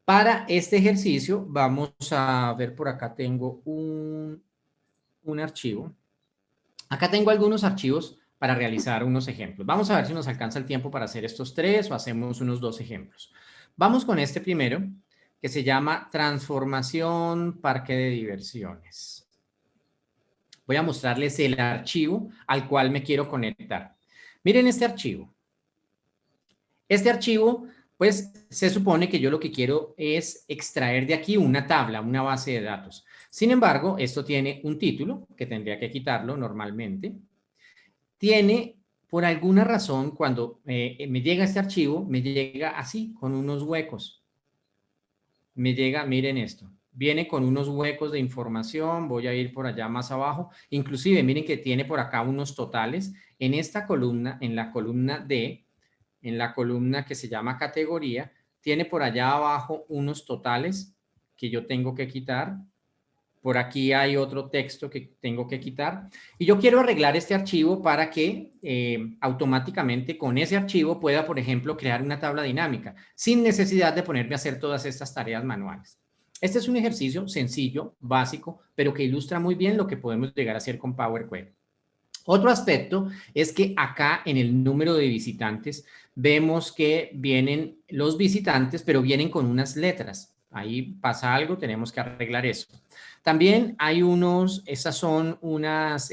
Para este ejercicio vamos a ver, por acá tengo un archivo. Acá tengo algunos archivos para realizar unos ejemplos. Vamos a ver si nos alcanza el tiempo para hacer estos 3 o hacemos unos 2 ejemplos. Vamos con este primero, que se llama Transformación Parque de Diversiones. Voy a mostrarles el archivo al cual me quiero conectar. Miren este archivo. Este archivo, pues, se supone que yo lo que quiero es extraer de aquí una tabla, una base de datos. Sin embargo, esto tiene un título, que tendría que quitarlo normalmente. Tiene, por alguna razón, cuando me llega este archivo, me llega así, con unos huecos. Me llega, miren esto, viene con unos huecos de información, voy a ir por allá más abajo, inclusive miren que tiene por acá unos totales, en esta columna, en la columna D, en la columna que se llama categoría, tiene por allá abajo unos totales que yo tengo que quitar. Por aquí hay otro texto que tengo que quitar. Y yo quiero arreglar este archivo para que automáticamente con ese archivo pueda, por ejemplo, crear una tabla dinámica sin necesidad de ponerme a hacer todas estas tareas manuales. Este es un ejercicio sencillo, básico, pero que ilustra muy bien lo que podemos llegar a hacer con Power Query. Otro aspecto es que acá en el número de visitantes vemos que vienen los visitantes, pero vienen con unas letras. Ahí pasa algo, tenemos que arreglar eso. También hay esas son unas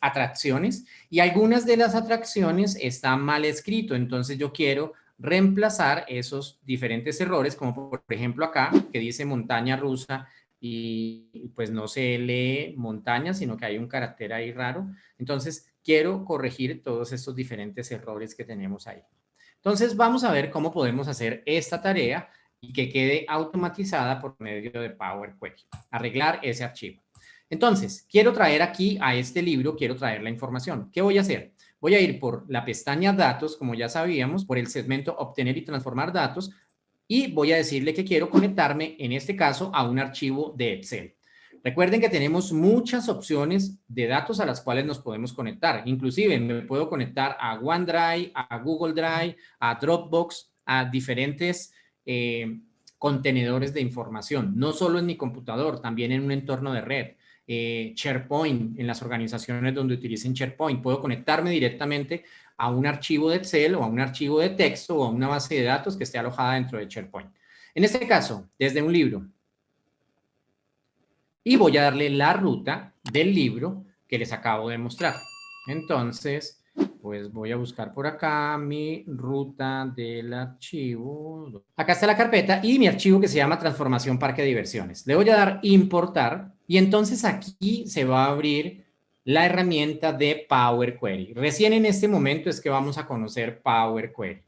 atracciones y algunas de las atracciones están mal escrito. Entonces yo quiero reemplazar esos diferentes errores, como por ejemplo acá, que dice montaña rusa y pues no se lee montaña, sino que hay un carácter ahí raro. Entonces, quiero corregir todos estos diferentes errores que tenemos ahí. Entonces, vamos a ver cómo podemos hacer esta tarea y que quede automatizada por medio de Power Query. Arreglar ese archivo. Entonces, quiero traer aquí a este libro, quiero traer la información. ¿Qué voy a hacer? Voy a ir por la pestaña Datos, como ya sabíamos, por el segmento Obtener y transformar datos, y voy a decirle que quiero conectarme, en este caso, a un archivo de Excel. Recuerden que tenemos muchas opciones de datos a las cuales nos podemos conectar. Inclusive me puedo conectar a OneDrive, a Google Drive, a Dropbox, a diferentes contenedores de información. No solo en mi computador, también en un entorno de red. SharePoint, en las organizaciones donde utilicen SharePoint. Puedo conectarme directamente a un archivo de Excel o a un archivo de texto o a una base de datos que esté alojada dentro de SharePoint. En este caso, desde un libro. Y voy a darle la ruta del libro que les acabo de mostrar. Entonces, pues voy a buscar por acá mi ruta del archivo. Acá está la carpeta y mi archivo que se llama Transformación Parque de Diversiones. Le voy a dar importar y entonces aquí se va a abrir la herramienta de Power Query. Recién en este momento es que vamos a conocer Power Query.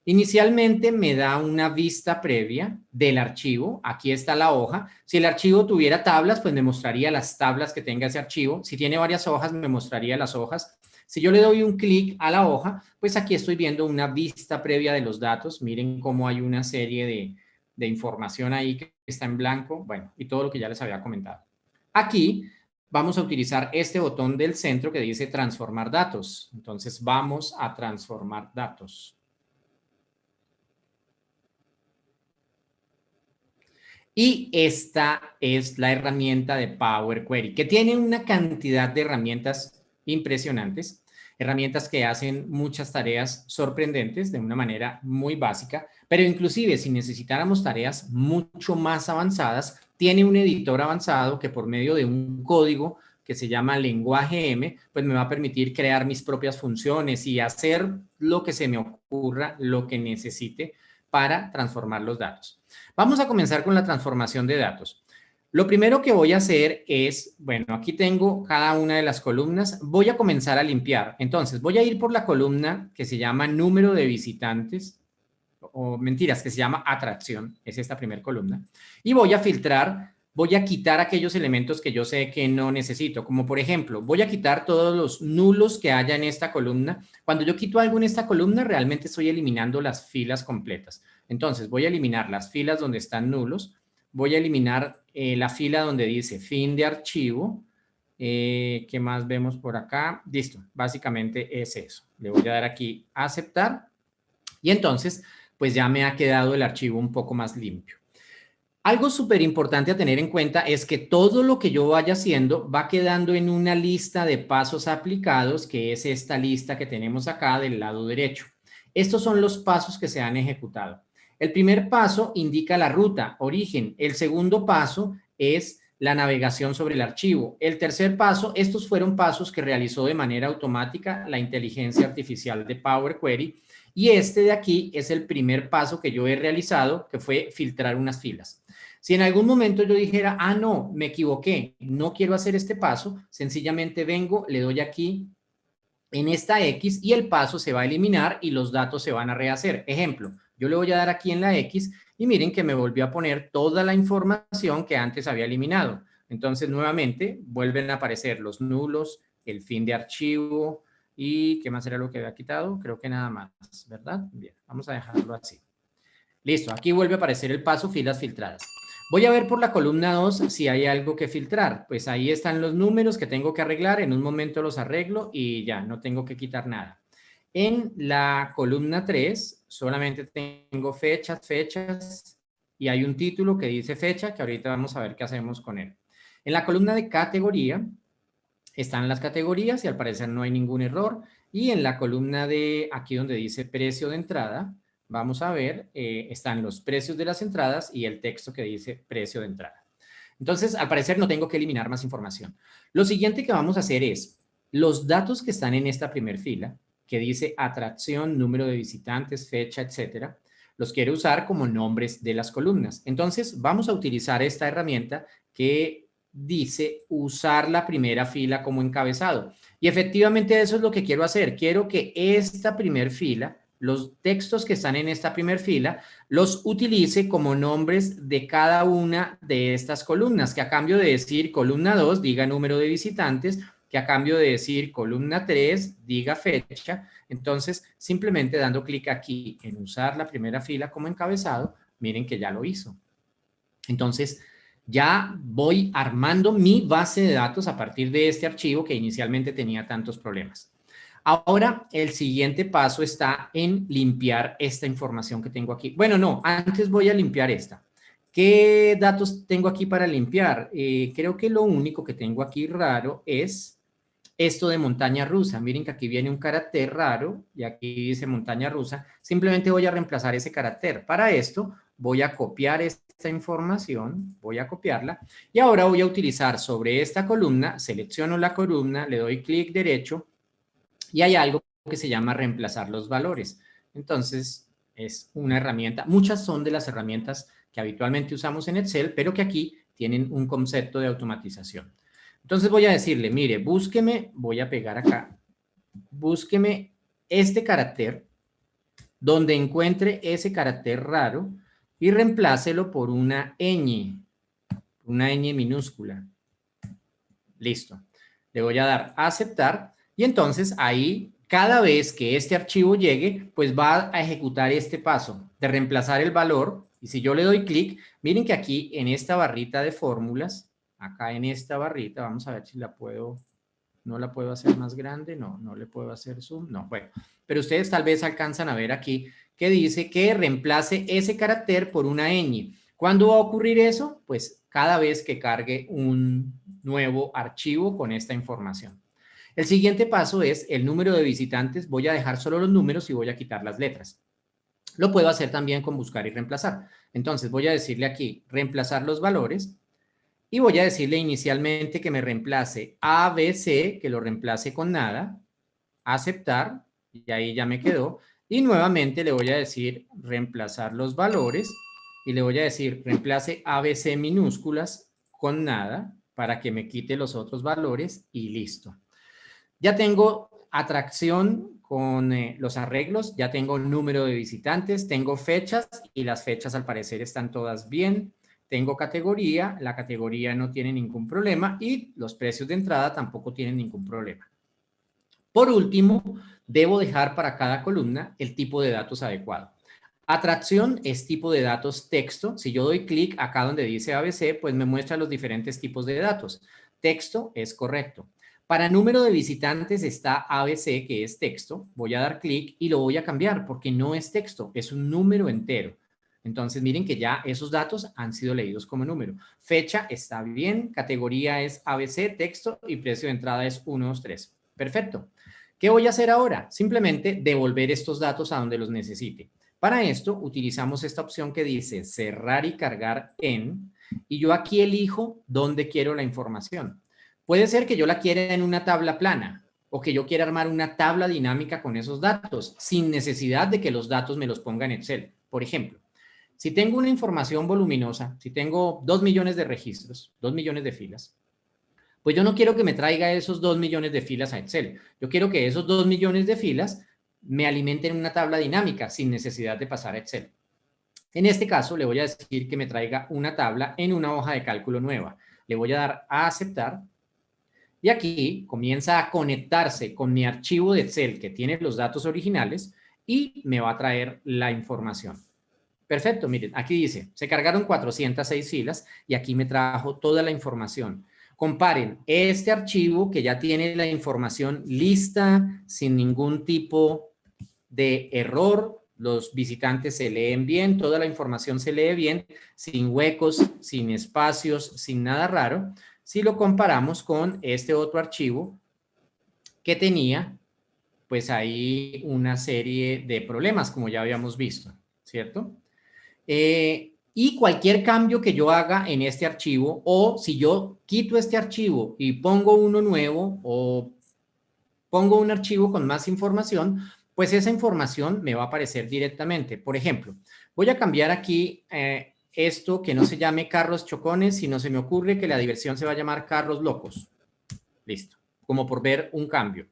Inicialmente me da una vista previa del archivo. Aquí está la hoja. Si el archivo tuviera tablas, pues me mostraría las tablas que tenga ese archivo. Si tiene varias hojas, me mostraría las hojas. Si yo le doy un clic a la hoja, pues aquí estoy viendo una vista previa de los datos. Miren cómo hay una serie de información ahí que está en blanco. Bueno, y todo lo que ya les había comentado. Aquí vamos a utilizar este botón del centro que dice transformar datos. Entonces vamos a transformar datos. Y esta es la herramienta de Power Query, que tiene una cantidad de herramientas impresionantes, herramientas que hacen muchas tareas sorprendentes de una manera muy básica, pero inclusive si necesitáramos tareas mucho más avanzadas, tiene un editor avanzado que por medio de un código que se llama lenguaje M, pues me va a permitir crear mis propias funciones y hacer lo que se me ocurra, lo que necesite para transformar los datos. Vamos a comenzar con la transformación de datos. Lo primero que voy a hacer es, bueno, aquí tengo cada una de las columnas. Voy a comenzar a limpiar. Entonces, voy a ir por la columna que se llama número de visitantes, o mentiras, que se llama atracción. Es esta primera columna. Y voy a filtrar, voy a quitar aquellos elementos que yo sé que no necesito. Como por ejemplo, voy a quitar todos los nulos que haya en esta columna. Cuando yo quito algo en esta columna, realmente estoy eliminando las filas completas. Entonces, voy a eliminar las filas donde están nulos. Voy a eliminar la fila donde dice fin de archivo. ¿Qué más vemos por acá? Listo, básicamente es eso. Le voy a dar aquí a aceptar. Y entonces pues ya me ha quedado el archivo un poco más limpio. Algo súper importante a tener en cuenta es que todo lo que yo vaya haciendo va quedando en una lista de pasos aplicados, que es esta lista que tenemos acá del lado derecho. Estos son los pasos que se han ejecutado. El primer paso indica la ruta, origen. El segundo paso es la navegación sobre el archivo. El tercer paso, estos fueron pasos que realizó de manera automática la inteligencia artificial de Power Query. Y este de aquí es el primer paso que yo he realizado, que fue filtrar unas filas. Si en algún momento yo dijera, ah, no, me equivoqué, no quiero hacer este paso, sencillamente vengo, le doy aquí en esta X y el paso se va a eliminar y los datos se van a rehacer. Ejemplo, yo le voy a dar aquí en la X y miren que me volvió a poner toda la información que antes había eliminado. Entonces, nuevamente, vuelven a aparecer los nulos, el fin de archivo y ¿qué más era lo que había quitado? Creo que nada más, ¿verdad? Bien, vamos a dejarlo así. Listo, aquí vuelve a aparecer el paso, filas filtradas. Voy a ver por la columna 2 si hay algo que filtrar. Pues ahí están los números que tengo que arreglar. En un momento los arreglo y ya, no tengo que quitar nada. En la columna 3 solamente tengo fechas y hay un título que dice fecha que ahorita vamos a ver qué hacemos con él. En la columna de categoría están las categorías y al parecer no hay ningún error. Y en la columna de aquí donde dice precio de entrada, vamos a ver, están los precios de las entradas y el texto que dice precio de entrada. Entonces, al parecer no tengo que eliminar más información. Lo siguiente que vamos a hacer es los datos que están en esta primer fila, que dice atracción, número de visitantes, fecha, etcétera, los quiero usar como nombres de las columnas. Entonces, vamos a utilizar esta herramienta que dice usar la primera fila como encabezado. Y efectivamente eso es lo que quiero hacer. Quiero que esta primer fila, los textos que están en esta primer fila, los utilice como nombres de cada una de estas columnas, que a cambio de decir columna 2 diga número de visitantes, que a cambio de decir columna 3 diga fecha. Entonces, simplemente dando clic aquí en usar la primera fila como encabezado, miren que ya lo hizo. Entonces, ya voy armando mi base de datos a partir de este archivo que inicialmente tenía tantos problemas. Ahora, el siguiente paso está en limpiar esta información que tengo aquí. Bueno, no, antes voy a limpiar esta. ¿Qué datos tengo aquí para limpiar? Creo que lo único que tengo aquí raro es esto de montaña rusa. Miren que aquí viene un carácter raro y aquí dice montaña rusa. Simplemente voy a reemplazar ese carácter. Para esto voy a copiar esta información, voy a copiarla y ahora voy a utilizar sobre esta columna, selecciono la columna, le doy clic derecho y hay algo que se llama reemplazar los valores. Entonces es una herramienta, muchas son de las herramientas que habitualmente usamos en Excel, pero que aquí tienen un concepto de automatización. Entonces voy a decirle, mire, búsqueme, voy a pegar acá, búsqueme este carácter, donde encuentre ese carácter raro y reemplácelo por una ñ minúscula. Listo. Le voy a dar a aceptar y entonces ahí cada vez que este archivo llegue, pues va a ejecutar este paso de reemplazar el valor. Y si yo le doy clic, miren que aquí en esta barrita de fórmulas, acá en esta barrita, vamos a ver si la puedo, no la puedo hacer más grande, no le puedo hacer zoom, no, bueno. Pero ustedes tal vez alcanzan a ver aquí que dice que reemplace ese carácter por una ñ. ¿Cuándo va a ocurrir eso? Pues cada vez que cargue un nuevo archivo con esta información. El siguiente paso es el número de visitantes. Voy a dejar solo los números y voy a quitar las letras. Lo puedo hacer también con buscar y reemplazar. Entonces voy a decirle aquí reemplazar los valores y voy a decirle inicialmente que me reemplace ABC, que lo reemplace con nada, aceptar, y ahí ya me quedó. Y nuevamente le voy a decir reemplazar los valores y le voy a decir reemplace ABC minúsculas con nada para que me quite los otros valores y listo. Ya tengo atracción con los arreglos, ya tengo número de visitantes, tengo fechas y las fechas al parecer están todas bien. Tengo categoría, la categoría no tiene ningún problema y los precios de entrada tampoco tienen ningún problema. Por último, debo dejar para cada columna el tipo de datos adecuado. Atracción es tipo de datos texto. Si yo doy clic acá donde dice ABC, pues me muestra los diferentes tipos de datos. Texto es correcto. Para número de visitantes está ABC, que es texto. Voy a dar clic y lo voy a cambiar porque no es texto, es un número entero. Entonces, miren que ya esos datos han sido leídos como número. Fecha está bien, categoría es ABC, texto y precio de entrada es 123. Perfecto. ¿Qué voy a hacer ahora? Simplemente devolver estos datos a donde los necesite. Para esto, utilizamos esta opción que dice cerrar y cargar en, y yo aquí elijo dónde quiero la información. Puede ser que yo la quiera en una tabla plana o que yo quiera armar una tabla dinámica con esos datos sin necesidad de que los datos me los ponga en Excel. Por ejemplo, si tengo una información voluminosa, si tengo 2 millones de registros, 2 millones de filas, pues yo no quiero que me traiga esos 2 millones de filas a Excel. Yo quiero que esos 2 millones de filas me alimenten una tabla dinámica sin necesidad de pasar a Excel. En este caso, le voy a decir que me traiga una tabla en una hoja de cálculo nueva. Le voy a dar a aceptar. Y aquí comienza a conectarse con mi archivo de Excel que tiene los datos originales y me va a traer la información. Perfecto, miren, aquí dice, se cargaron 406 filas y aquí me trajo toda la información. Comparen este archivo que ya tiene la información lista sin ningún tipo de error, los visitantes se leen bien, toda la información se lee bien, sin huecos, sin espacios, sin nada raro. Si lo comparamos con este otro archivo que tenía, pues ahí una serie de problemas, como ya habíamos visto, ¿cierto? Y cualquier cambio que yo haga en este archivo, o si yo quito este archivo y pongo uno nuevo, o pongo un archivo con más información, pues esa información me va a aparecer directamente. Por ejemplo, voy a cambiar aquí esto que no se llame carros chocones, sino se me ocurre que la diversión se va a llamar carros locos. Listo, como por ver un cambio.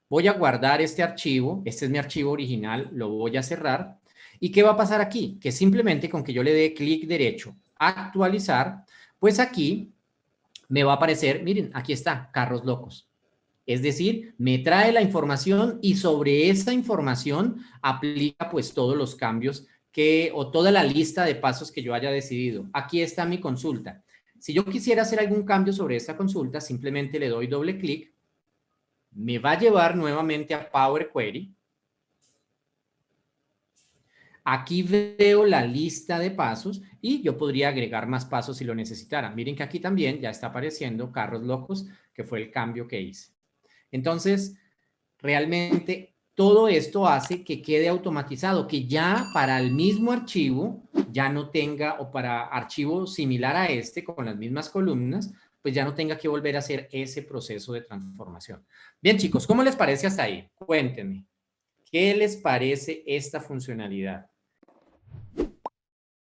Voy a guardar este archivo, este es mi archivo original, lo voy a cerrar. ¿Y qué va a pasar aquí? Que simplemente con que yo le dé clic derecho, actualizar, pues aquí me va a aparecer, miren, aquí está, carros locos. Es decir, me trae la información y sobre esa información aplica pues todos los cambios o toda la lista de pasos que yo haya decidido. Aquí está mi consulta. Si yo quisiera hacer algún cambio sobre esta consulta, simplemente le doy doble clic. Me va a llevar nuevamente a Power Query. Aquí veo la lista de pasos y yo podría agregar más pasos si lo necesitara. Miren que aquí también ya está apareciendo carros locos, que fue el cambio que hice. Entonces, realmente todo esto hace que quede automatizado, que ya para el mismo archivo ya no tenga, o para archivo similar a este, con las mismas columnas, pues ya no tenga que volver a hacer ese proceso de transformación. Bien, chicos, ¿cómo les parece hasta ahí? Cuéntenme, ¿qué les parece esta funcionalidad?